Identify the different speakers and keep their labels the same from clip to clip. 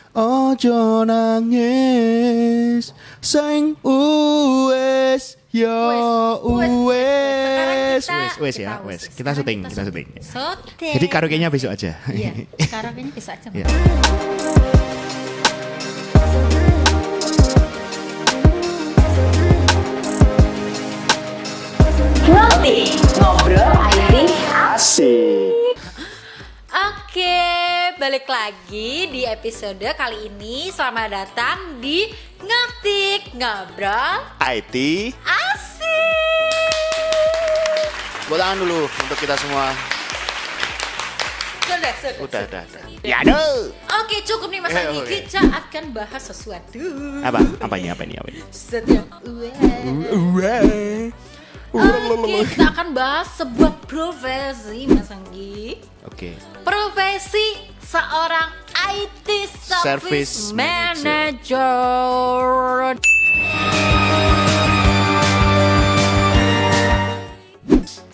Speaker 1: Ojo nangis sing uwes yo uwes. Wes ya, wes. Kita syuting. Jadi karaoke-nya besok aja.
Speaker 2: Iya, karaoke-nya besok aja.
Speaker 1: Iya.
Speaker 3: Ngerti ngobrol IT
Speaker 1: Asik.
Speaker 2: Oke, balik lagi di episode kali ini. Selamat datang di Ngetik Ngobrol
Speaker 1: IT.
Speaker 2: Asik.
Speaker 1: Tepuk tangan dulu untuk kita semua.
Speaker 2: Sudah.
Speaker 1: Udah. Ya aduh.
Speaker 2: Oke, cukup nih Mas Anggi.
Speaker 1: Oke.
Speaker 2: Kita akan bahas sesuatu.
Speaker 1: Apa ini?
Speaker 2: Setiap Oke, kita akan bahas sebuah profesi Mas Anggi.
Speaker 1: Oke.
Speaker 2: Profesi seorang IT
Speaker 1: Service
Speaker 2: Service Manager.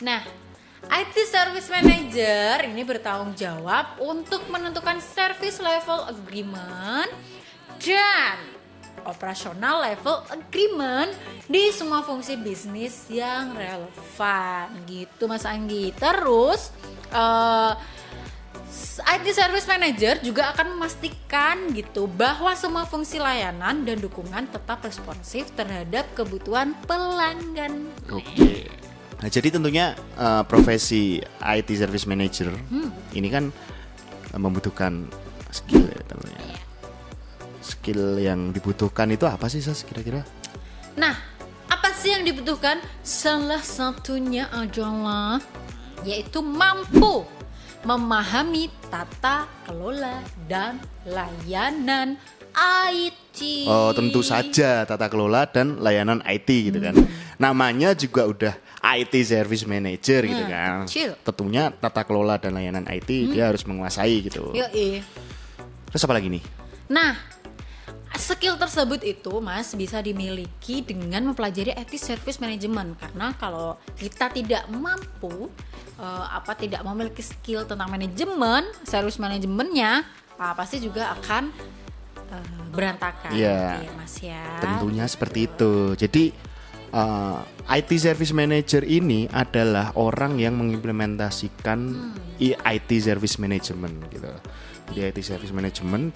Speaker 2: Nah, IT Service Manager ini bertanggung jawab untuk menentukan service level agreement dan operational level agreement di semua fungsi bisnis yang relevan gitu Mas Anggi. Terus IT Service Manager juga akan memastikan gitu bahwa semua fungsi layanan dan dukungan tetap responsif terhadap kebutuhan pelanggan.
Speaker 1: Oke. Nah, jadi tentunya profesi IT Service Manager ini kan membutuhkan skill ya tentunya. Skill yang dibutuhkan itu apa sih Sas kira-kira?
Speaker 2: Nah, apa sih yang dibutuhkan? Salah satunya adalah yaitu mampu memahami tata kelola dan layanan IT.
Speaker 1: Oh, tentu saja tata kelola dan layanan IT gitu kan. Namanya juga udah IT Service Manager gitu kan.
Speaker 2: chill.
Speaker 1: Tentunya tata kelola dan layanan IT dia harus menguasai gitu.
Speaker 2: Yoi.
Speaker 1: Terus apa lagi nih?
Speaker 2: Nah, skill tersebut itu Mas bisa dimiliki dengan mempelajari IT Service Management, karena kalau kita tidak mampu tidak memiliki skill tentang manajemen, service manajemennya pasti juga akan berantakan.
Speaker 1: Iya.
Speaker 2: Gitu ya, Mas ya.
Speaker 1: Tentunya seperti itu. Jadi IT Service Manager ini adalah orang yang mengimplementasikan IT Service Management gitu. Jadi IT Service Management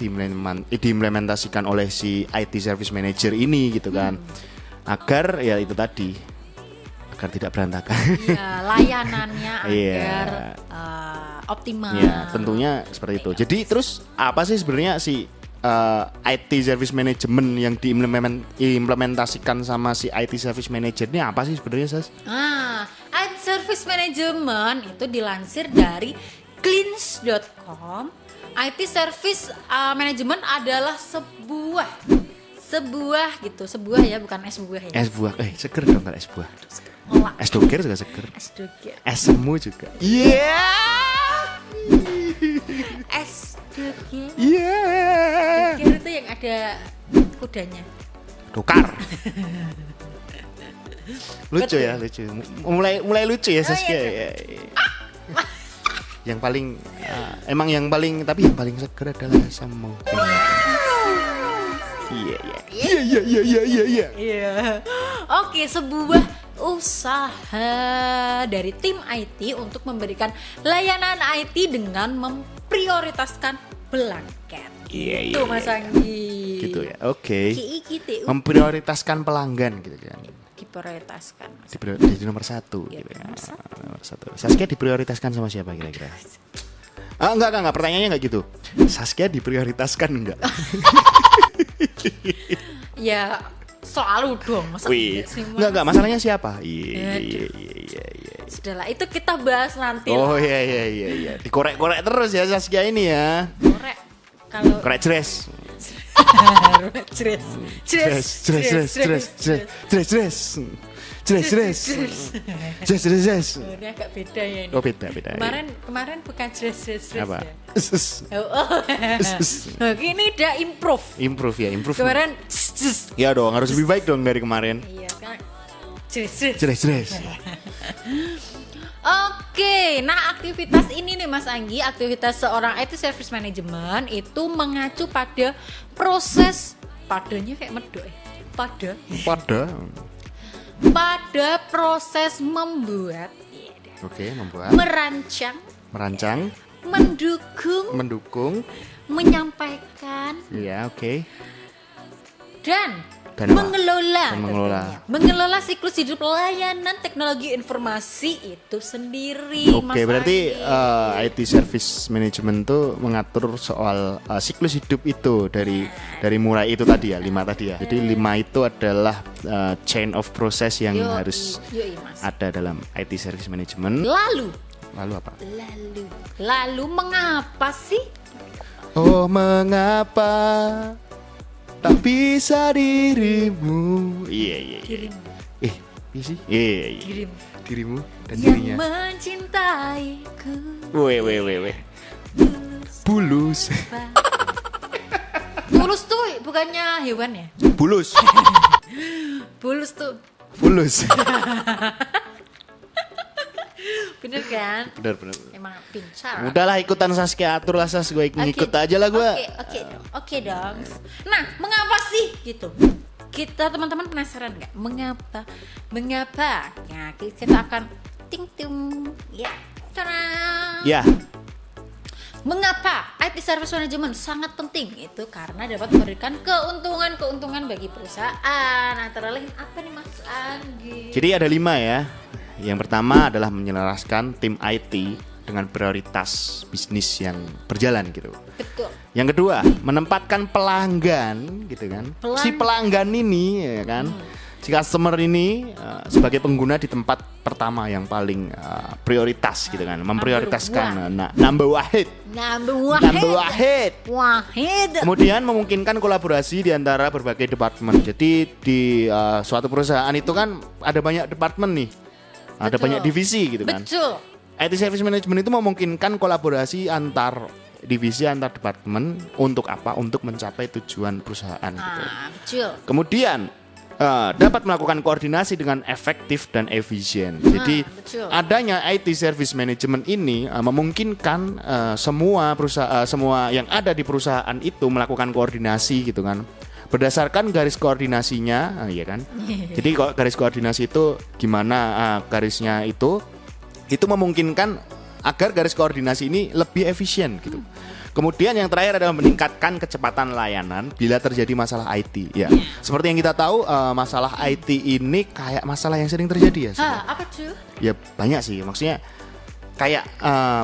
Speaker 1: diimplementasikan oleh si IT Service Manager ini gitu kan. Agar ya itu tadi, agar tidak berantakan.
Speaker 2: Iya, layanannya
Speaker 1: Iya.
Speaker 2: agar optimal.
Speaker 1: Ya, tentunya seperti itu. Jadi terus apa sih sebenarnya si IT Service Management yang diimplementasikan sama si IT Service Manager ini apa sih sebenarnya Sas?
Speaker 2: IT Service Management itu dilansir dari cleans.com. IT Service Management adalah sebuah ya, bukan es buah ya.
Speaker 1: Es buah, seger dong kalau es buah.
Speaker 2: Olah.
Speaker 1: Es doger juga seger.
Speaker 2: Es doger.
Speaker 1: Es semu juga. Iya.
Speaker 2: Es doger.
Speaker 1: Iya.
Speaker 2: Doger itu yang ada kudanya.
Speaker 1: Dokar. Lucu
Speaker 2: Betul.
Speaker 1: ya, lucu. Mulai lucu ya Saskia.
Speaker 2: iya.
Speaker 1: Ya. Yang paling yang paling seger adalah es semu. Iya.
Speaker 2: Iya. Oke, sebuah usaha dari tim IT untuk memberikan layanan IT dengan memprioritaskan pelanggan.
Speaker 1: Iya.
Speaker 2: Itu Mas Anggi.
Speaker 1: Gitu ya. Oke.
Speaker 2: Gitu.
Speaker 1: Memprioritaskan pelanggan gitu kan.
Speaker 2: Diprioritaskan.
Speaker 1: Jadi nomor satu
Speaker 2: Iya,
Speaker 1: gitu kan.
Speaker 2: nomor satu.
Speaker 1: Saskia diprioritaskan sama siapa kira-kira? Enggak, pertanyaannya enggak gitu. Saskia diprioritaskan enggak?
Speaker 2: Ya selalu dong. Masa
Speaker 1: Wih,
Speaker 2: tidak sih, Mas?
Speaker 1: enggak, masalahnya siapa?
Speaker 2: Aduh.
Speaker 1: Iya.
Speaker 2: Sudahlah, itu kita bahas nanti
Speaker 1: Oh
Speaker 2: lah.
Speaker 1: iya. Dikorek-korek terus ya Saskia ini ya.
Speaker 2: Korek. Kalau
Speaker 1: Korek jeres.
Speaker 2: Tres. Ini agak beda ya ini.
Speaker 1: Oh beda.
Speaker 2: Kemarin bukan tres
Speaker 1: Apa?
Speaker 2: ya. Ini udah improve.
Speaker 1: Improve.
Speaker 2: Kemarin
Speaker 1: Ya dong, harus lebih baik dong dari kemarin.
Speaker 2: iya kan.
Speaker 1: Jeres.
Speaker 2: Oke, nah aktivitas ini nih Mas Anggi, aktivitas seorang IT Service Management itu mengacu pada proses padanya kayak medok ya. Pada proses membuat,
Speaker 1: membuat, merancang,
Speaker 2: mendukung, menyampaikan, dan
Speaker 1: Dan
Speaker 2: mengelola
Speaker 1: mengelola.
Speaker 2: tentunya. Mengelola siklus hidup layanan teknologi informasi itu sendiri. Mas
Speaker 1: Berarti
Speaker 2: Anggi.
Speaker 1: IT Service Management tuh mengatur soal siklus hidup itu dari mulai itu tadi ya, 5 tadi ya. Jadi 5 itu adalah chain of process yang harus
Speaker 2: Mas.
Speaker 1: ada dalam IT Service Management.
Speaker 2: Lalu
Speaker 1: apa?
Speaker 2: Lalu mengapa sih?
Speaker 1: Oh, mengapa tak bisa dirimu? Iya.
Speaker 2: Dirimu
Speaker 1: Iya sih. Iya.
Speaker 2: Dirimu
Speaker 1: Dirimu dan
Speaker 2: yang
Speaker 1: dirinya.
Speaker 2: mencintaiku.
Speaker 1: Weh. Bulus.
Speaker 2: Tulus tuh bukannya hewan ya?
Speaker 1: Bulus.
Speaker 2: Bulus tuh.
Speaker 1: Bulus.
Speaker 2: Bener kan?
Speaker 1: Bener.
Speaker 2: Emang pincar.
Speaker 1: Udahlah ikutan Saskia, atur lah Sas, gue ngikut aja lah gue.
Speaker 2: Oke dong. Nah, mengapa sih gitu? Kita teman-teman penasaran nggak? Mengapa? Ya, kita akan ting ya. Tada.
Speaker 1: Ya,
Speaker 2: Mengapa IT Service Management sangat penting? Itu karena dapat memberikan keuntungan bagi perusahaan. Antara lain apa nih Mas Anggi?
Speaker 1: jadi ada 5 ya. Yang pertama adalah menyelaraskan tim IT dengan prioritas bisnis yang berjalan gitu.
Speaker 2: Betul.
Speaker 1: Yang kedua, menempatkan pelanggan gitu kan. Si pelanggan ini ya kan, si customer ini sebagai pengguna di tempat pertama yang paling prioritas gitu kan. Memprioritaskan number wahid. Kemudian memungkinkan kolaborasi di antara berbagai departemen. Jadi di suatu perusahaan itu kan ada banyak departemen nih. Ada banyak divisi gitu kan.
Speaker 2: Betul.
Speaker 1: IT Service Management itu memungkinkan kolaborasi antar divisi, antar departemen untuk apa? Untuk mencapai tujuan perusahaan gitu.
Speaker 2: Betul.
Speaker 1: Kemudian dapat melakukan koordinasi dengan efektif dan efisien. Jadi
Speaker 2: betul.
Speaker 1: adanya IT Service Management ini memungkinkan semua yang ada di perusahaan itu melakukan koordinasi gitu kan. Berdasarkan garis koordinasinya, ya kan. Jadi garis koordinasi itu gimana garisnya itu memungkinkan agar garis koordinasi ini lebih efisien gitu. Kemudian yang terakhir adalah meningkatkan kecepatan layanan bila terjadi masalah IT. Ya, seperti yang kita tahu masalah IT ini kayak masalah yang sering terjadi ya.
Speaker 2: Apa tuh?
Speaker 1: Ya banyak sih, maksudnya kayak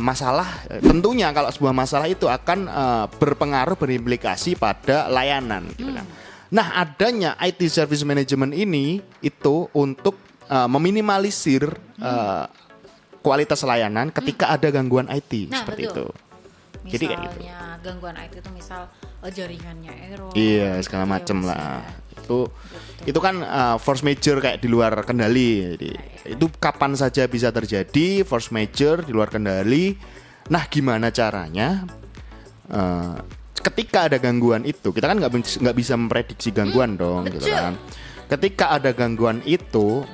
Speaker 1: masalah tentunya kalau sebuah masalah itu akan berpengaruh berimplikasi pada layanan gitu kan. Nah, adanya IT Service Management ini itu untuk meminimalisir kualitas layanan ketika ada gangguan IT seperti
Speaker 2: betul.
Speaker 1: itu. Jadi kayak gitu.
Speaker 2: Misalnya gangguan IT itu misal jaringannya error.
Speaker 1: Iya, segala macam lah. Itu kan force major kayak di luar kendali. Jadi, itu kapan saja bisa terjadi force major di luar kendali. Nah, gimana caranya? Ketika ada gangguan itu, kita kan nggak bisa memprediksi gangguan dong, gitu kan. Ketika ada gangguan itu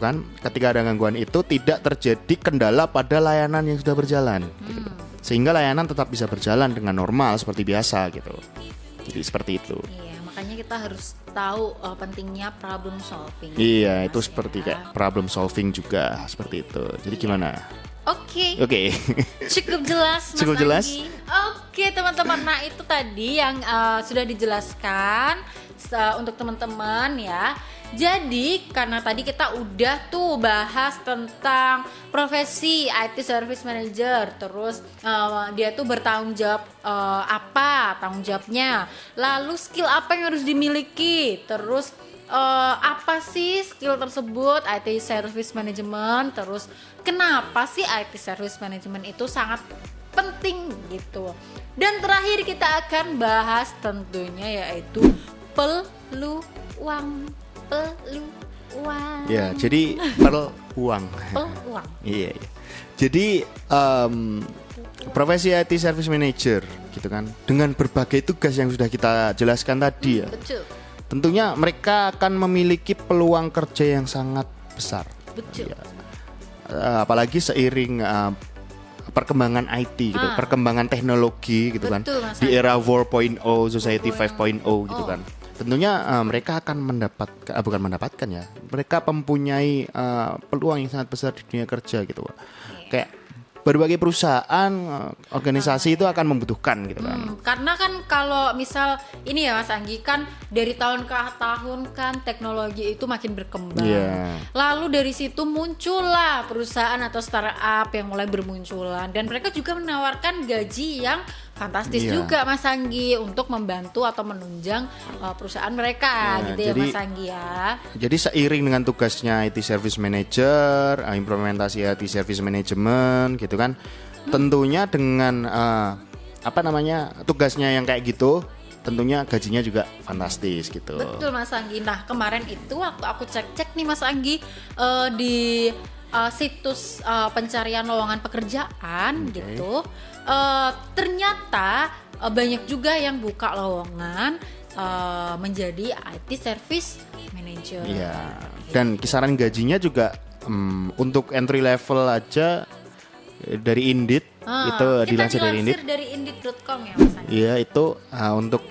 Speaker 1: kan, ketika ada gangguan itu tidak terjadi kendala pada layanan yang sudah berjalan, gitu. Sehingga layanan tetap bisa berjalan dengan normal seperti biasa gitu. Jadi seperti itu.
Speaker 2: Iya, makanya kita harus tahu pentingnya problem solving.
Speaker 1: Iya, itu seperti kayak problem solving juga seperti itu. Jadi gimana?
Speaker 2: Oke. Cukup jelas Mas
Speaker 1: Cukup jelas?
Speaker 2: Anggi. Oke teman-teman, nah itu tadi yang sudah dijelaskan untuk teman-teman ya. Jadi karena tadi kita udah tuh bahas tentang profesi IT Service Manager, terus dia tuh bertanggung jawab apa tanggung jawabnya, lalu skill apa yang harus dimiliki, terus apa sih skill tersebut IT Service Management, terus kenapa sih IT Service Management itu sangat penting gitu. Dan terakhir kita akan bahas tentunya yaitu peluang.
Speaker 1: Ya, jadi peluang. Iya. Jadi profesi IT Service Manager gitu kan, dengan berbagai tugas yang sudah kita jelaskan tadi ya.
Speaker 2: Betul.
Speaker 1: Tentunya mereka akan memiliki peluang kerja yang sangat besar.
Speaker 2: Betul.
Speaker 1: Ya. apalagi seiring perkembangan IT gitu, perkembangan teknologi gitu kan.
Speaker 2: Betul, Mas
Speaker 1: Di
Speaker 2: Andi.
Speaker 1: era 4.0, society 5.0 gitu kan. Tentunya mereka akan mendapatkan ya. Mereka mempunyai peluang yang sangat besar di dunia kerja gitu. Kayak berbagai perusahaan, organisasi itu akan membutuhkan gitu kan.
Speaker 2: Karena kan kalau misal ini ya Mas Anggi, kan dari tahun ke tahun kan teknologi itu makin berkembang.
Speaker 1: Iya.
Speaker 2: Lalu dari situ muncullah perusahaan atau startup yang mulai bermunculan, dan mereka juga menawarkan gaji yang fantastis
Speaker 1: Iya.
Speaker 2: juga Mas Anggi untuk membantu atau menunjang perusahaan mereka
Speaker 1: Nah,
Speaker 2: gitu ya
Speaker 1: jadi-
Speaker 2: Mas Anggi ya.
Speaker 1: Jadi seiring dengan tugasnya IT Service Manager, implementasi IT Service Management gitu kan, tentunya dengan tugasnya yang kayak gitu, tentunya gajinya juga fantastis gitu.
Speaker 2: Betul Mas Anggi. Nah kemarin itu waktu aku cek-cek nih Mas Anggi di situs pencarian lowongan pekerjaan gitu, ternyata banyak juga yang buka lowongan menjadi IT Service Manager.
Speaker 1: Iya. Dan kisaran gajinya juga untuk entry level aja dari Indeed itu dilansir dari Indeed.
Speaker 2: Kita dari Indeed.com ya Mas Anggi.
Speaker 1: Iya, itu untuk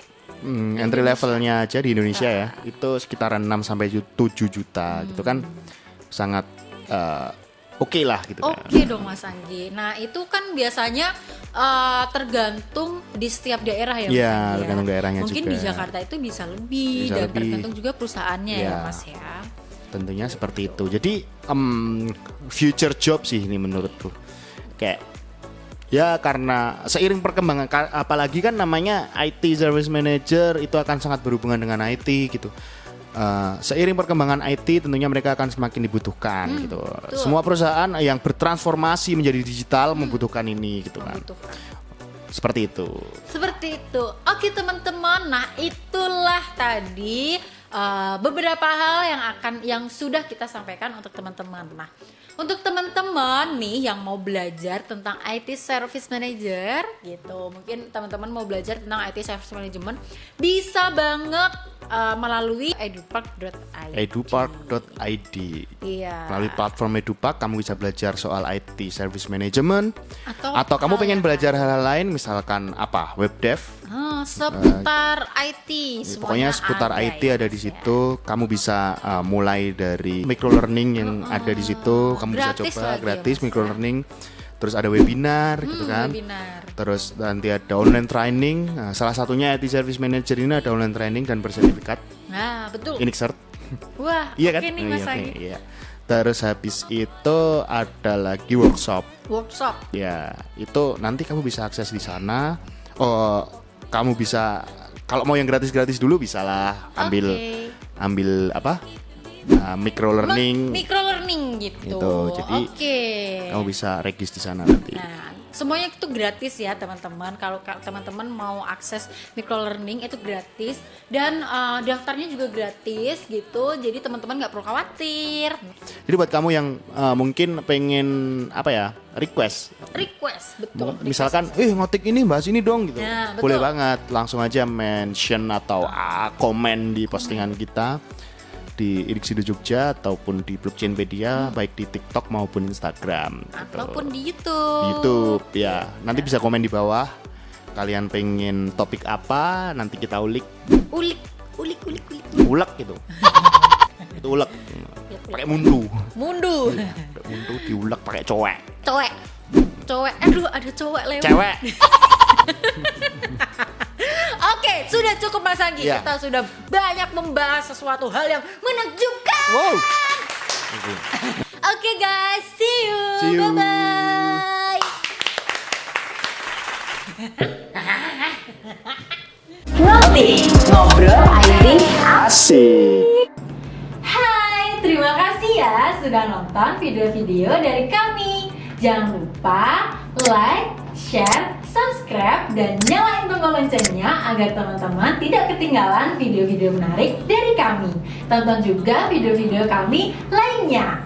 Speaker 1: entry levelnya aja di Indonesia ya, itu sekitaran 6 sampai 7 juta gitu kan. Sangat oke lah gitu kan.
Speaker 2: Oke dong Mas Anggi. Nah itu kan biasanya tergantung di setiap daerah ya Mas
Speaker 1: Iya,
Speaker 2: Anggi ya.
Speaker 1: tergantung daerahnya
Speaker 2: Mungkin
Speaker 1: juga.
Speaker 2: di Jakarta itu bisa lebih,
Speaker 1: Bisa
Speaker 2: dan
Speaker 1: lebih.
Speaker 2: tergantung juga perusahaannya ya
Speaker 1: Iya.
Speaker 2: Mas ya.
Speaker 1: Tentunya seperti itu. Jadi future job sih ini menurutku. Kayak ya karena seiring perkembangan, apalagi kan namanya IT Service Manager itu akan sangat berhubungan dengan IT gitu. Seiring perkembangan IT tentunya mereka akan semakin dibutuhkan gitu. Semua perusahaan yang bertransformasi menjadi digital membutuhkan ini gitu kan.
Speaker 2: Membutuhkan.
Speaker 1: Seperti itu.
Speaker 2: Seperti itu. Oke teman-teman, nah itulah tadi beberapa hal yang sudah kita sampaikan untuk teman-teman. Nah, untuk teman-teman nih yang mau belajar tentang IT Service Manager gitu, mungkin teman-teman mau belajar tentang IT Service Management, bisa banget melalui edupark.id.
Speaker 1: Edupark.id.
Speaker 2: Iya.
Speaker 1: Melalui platform Edupark kamu bisa belajar soal IT Service Management atau kamu
Speaker 2: hal
Speaker 1: pengen
Speaker 2: yang
Speaker 1: belajar hal lain, misalkan web dev.
Speaker 2: seputar IT
Speaker 1: Pokoknya
Speaker 2: semuanya
Speaker 1: seputar IT
Speaker 2: ya,
Speaker 1: ada di
Speaker 2: Mas ya.
Speaker 1: situ. Kamu bisa mulai dari micro learning yang ada di situ. Kamu bisa
Speaker 2: Gratis
Speaker 1: coba
Speaker 2: lagi ya,
Speaker 1: gratis
Speaker 2: Mas,
Speaker 1: micro
Speaker 2: ya.
Speaker 1: learning. Terus ada webinar gitu kan.
Speaker 2: Webinar.
Speaker 1: Terus nanti ada online training. Nah, salah satunya IT Service Manager ini ada online training dan bersertifikat.
Speaker 2: Nah, betul.
Speaker 1: Inixert.
Speaker 2: Wah,
Speaker 1: Iya kan?
Speaker 2: oke nih
Speaker 1: Oh,
Speaker 2: Mas
Speaker 1: iya,
Speaker 2: Anggi.
Speaker 1: oke, iya. Terus habis itu ada lagi workshop.
Speaker 2: Workshop.
Speaker 1: Ya, itu nanti kamu bisa akses di sana. Oh, kamu bisa kalau mau yang gratis-gratis dulu bisalah ambil
Speaker 2: Oke.
Speaker 1: ambil apa? Micro learning.
Speaker 2: Micro learning gitu.
Speaker 1: Gitu, jadi
Speaker 2: Oke.
Speaker 1: Kamu bisa regis di sana nanti.
Speaker 2: Nah, semuanya itu gratis ya teman-teman. Kalau teman-teman mau akses micro learning itu gratis, dan daftarnya juga gratis gitu. Jadi teman-teman nggak perlu khawatir.
Speaker 1: Jadi buat kamu yang mungkin pengen request,
Speaker 2: Betul.
Speaker 1: misalkan ngotik ini bahas ini dong gitu.
Speaker 2: Nah, betul.
Speaker 1: Boleh banget, langsung aja mention atau komen di postingan kita di Edixido Jogja ataupun di Blockchainpedia, baik di TikTok maupun Instagram gitu.
Speaker 2: Ataupun di
Speaker 1: Di
Speaker 2: YouTube.
Speaker 1: YouTube ya. Nanti bisa komen di bawah. Kalian pengen topik apa? Nanti kita ulik
Speaker 2: Ulik.
Speaker 1: gitu. Itu ulek. Pakai mundu.
Speaker 2: Mundu.
Speaker 1: Mundu diulek pakai cowek.
Speaker 2: Cowek. Aduh, ada cowek lewat.
Speaker 1: Cewek.
Speaker 2: Oke, sudah cukup Mas Anggi.
Speaker 1: Ya.
Speaker 2: Kita sudah banyak membahas sesuatu hal yang menakjubkan.
Speaker 1: Wow.
Speaker 2: Oke guys, see you.
Speaker 1: See you.
Speaker 2: Bye-bye.
Speaker 3: Ngerti ngobrol IT
Speaker 1: Asik.
Speaker 2: Hai, terima kasih ya sudah nonton video-video dari kami. Jangan lupa like, share, subscribe, dan nyalain tombol loncengnya agar teman-teman tidak ketinggalan video-video menarik dari kami. Tonton juga video-video kami lainnya.